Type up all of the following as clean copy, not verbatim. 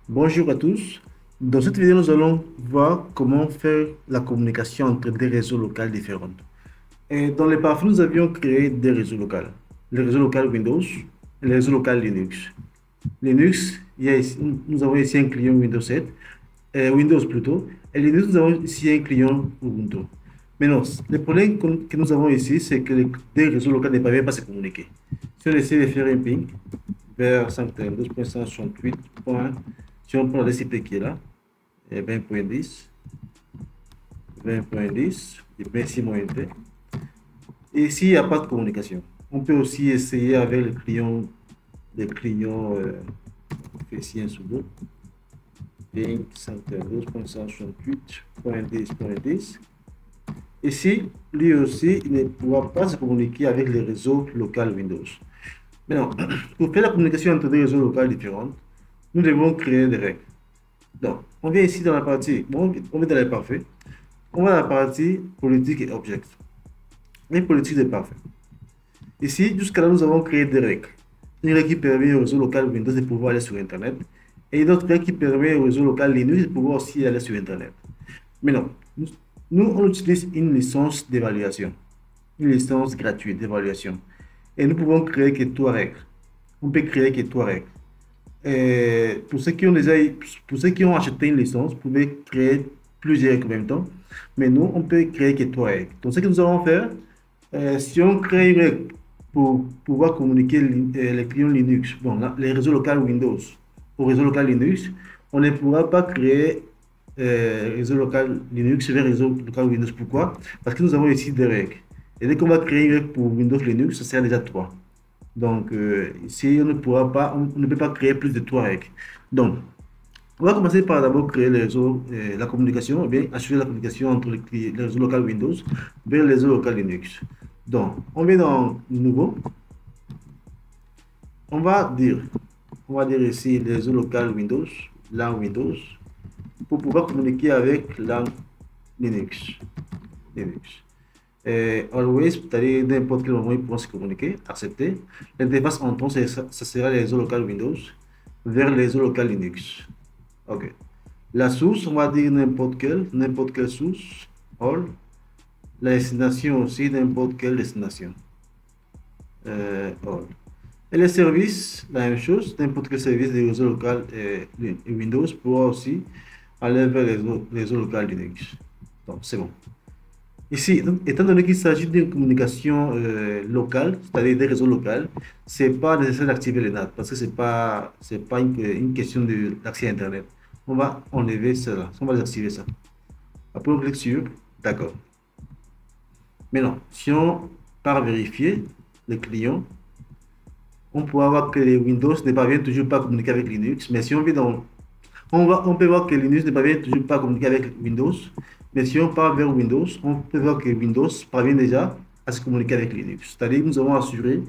Bonjour à tous. Dans cette vidéo, nous allons voir comment faire la communication entre des réseaux locaux différents. Et dans les parfums, nous avions créé des réseaux locaux. Le réseau local Windows et le réseau local Linux. Linux, nous avons ici un client Windows 7, Windows plutôt, et Linux, nous avons ici un client Ubuntu. Maintenant, le problème que nous avons ici, c'est que les deux réseaux locaux ne parviennent pas à se communiquer. Si on essaie de faire un ping vers 192.168. Si on prend le CP qui est là, 20.10, 20.10, et bien ici moins T. Et ici, il n'y a pas de communication. On peut aussi essayer avec le client ici un sudo, ping 192.168.10.10. Ici, lui aussi, il ne pourra pas se communiquer avec les réseaux locaux Windows. Maintenant, pour faire la communication entre des réseaux locaux différents, nous devons créer des règles. Donc, on vient ici dans la partie, bon, on vient dans les parfaits. On va dans la partie politique et object. Et politique des parfaits. Ici, jusqu'à là, nous avons créé des règles. Une règle qui permet au réseau local Windows de pouvoir aller sur Internet. Et une autre règle qui permet au réseau local Linux de pouvoir aussi aller sur Internet. Maintenant, on utilise une licence d'évaluation. Une licence gratuite d'évaluation. Et nous pouvons créer que trois règles. On peut créer que trois règles. Pour ceux qui ont acheté une licence, vous pouvez créer plusieurs règles en même temps. Mais nous, on peut créer que trois règles. Donc, ce que nous allons faire, si on crée une règle pour pouvoir communiquer les clients Linux, bon, là, les réseaux locaux Windows au réseau local Linux, on ne pourra pas créer réseau local Linux vers réseau local Windows. Pourquoi? Parce que nous avons ici des règles. Et dès qu'on va créer une règle pour Windows Linux, ça sera déjà trois. Donc, ici, on ne peut pas créer plus de trois règles. Donc, on va commencer par d'abord créer le réseau, la communication, ou bien assurer la communication entre les réseaux local Windows vers les réseaux local Linux. Donc, on vient dans Nouveau. On va dire, on va dire ici les réseaux local Windows, LAN Windows, pour pouvoir communiquer avec LAN Linux. Linux. Always, c'est-à-dire n'importe quel moment, ils pourront se communiquer, accepter. L'interface entrant, ça sera les réseaux local Windows vers les réseaux local Linux. OK. La source, on va dire n'importe quelle source, all. La destination aussi, n'importe quelle destination, all. Et les services, la même chose, n'importe quel service des réseaux local Windows pourra aussi aller vers les réseaux local Linux. Donc, c'est bon. Ici, étant donné qu'il s'agit d'une communication locale, c'est-à-dire des réseaux locaux, c'est pas nécessaire d'activer les NAT parce que c'est pas une question d'accès à Internet. On va enlever cela, on va désactiver ça. Après, on clique sur d'accord. Maintenant, si on part vérifier le client, on pourra voir que les Windows ne parviennent toujours pas à communiquer avec Linux, mais si on vient dans on peut voir que Linux ne parvient toujours pas à communiquer avec Windows, mais si on part vers Windows, on peut voir que Windows parvient déjà à se communiquer avec Linux. C'est-à-dire que nous avons assuré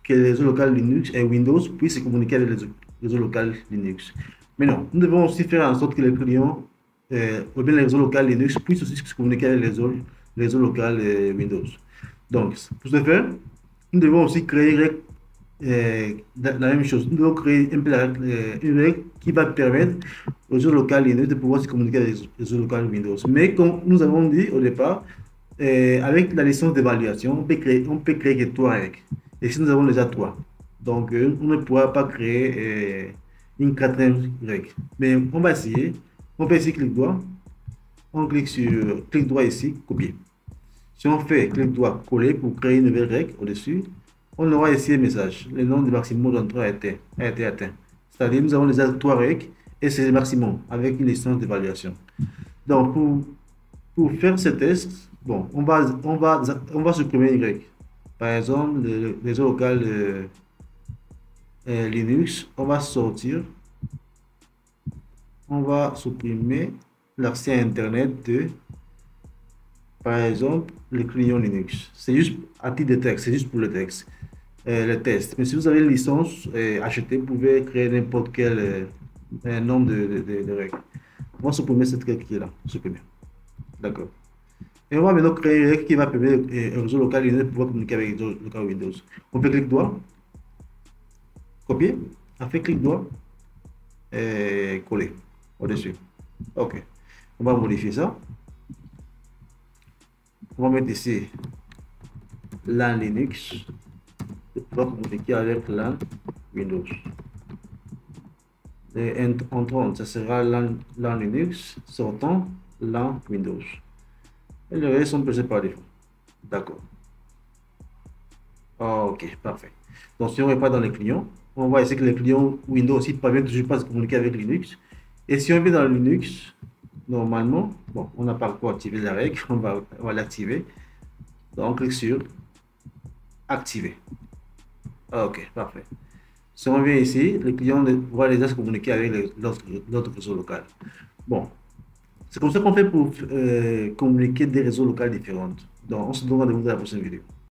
que les réseaux locaux Linux et Windows puissent se communiquer avec les réseaux locaux Linux. Mais non, nous devons aussi faire en sorte que les clients, ou bien les réseaux locaux Linux, puissent aussi se communiquer avec les réseaux locaux Windows. Donc, pour ce faire, nous devons aussi créer la même chose. Nous devons créer une règle qui va permettre aux réseaux locaux Linux de pouvoir se communiquer avec les réseaux locaux Windows. Mais comme nous avons dit au départ, avec la licence d'évaluation, on peut créer que trois règles. Et si nous avons déjà trois, donc on ne pourra pas créer une quatrième règle. Mais on va essayer. On fait ici clic droit. On clique sur clic droit ici, copier. Si on fait clic droit, coller pour créer une nouvelle règle au-dessus, on aura ici un message. Le nombre de maximum d'entrée a été atteint. C'est-à-dire nous avons déjà trois règles et c'est le maximum avec une licence d'évaluation. Donc pour faire ce test, bon, on va supprimer une règle. Par exemple, le réseau local Linux, on va sortir, on va supprimer l'accès à Internet de, par exemple, le client Linux. C'est juste à titre de texte, c'est juste pour le texte. Le test. Mais si vous avez une licence achetée, vous pouvez créer n'importe quel nombre de règles. On va supprimer cette règle qui est là. Supprimer. D'accord. Et on va maintenant créer une règle qui va permettre au réseau local Linux de pouvoir communiquer avec le réseau local Windows. On fait clic droit, copier, on fait clic droit, coller au-dessus. OK. On va modifier ça. On va mettre ici LAN Linux. On va communiquer avec LAN Windows. Et entrant, ça sera LAN Linux. Sortant, LAN Windows. Et le reste, on peut se par défaut. D'accord. OK, parfait. Donc, si on n'est pas dans les clients, on voit ici que les clients Windows aussi ne parviennent toujours pas à se communiquer avec Linux. Et si on vient dans Linux, normalement, bon, on n'a pas encore activé la règle, on va l'activer. Donc, on clique sur activer. OK, parfait. Si on vient ici, le client va déjà se communiquer avec l'autre réseau local. Bon, c'est comme ça qu'on fait pour communiquer des réseaux locaux différents. Donc, on se donne rendez-vous dans la prochaine vidéo.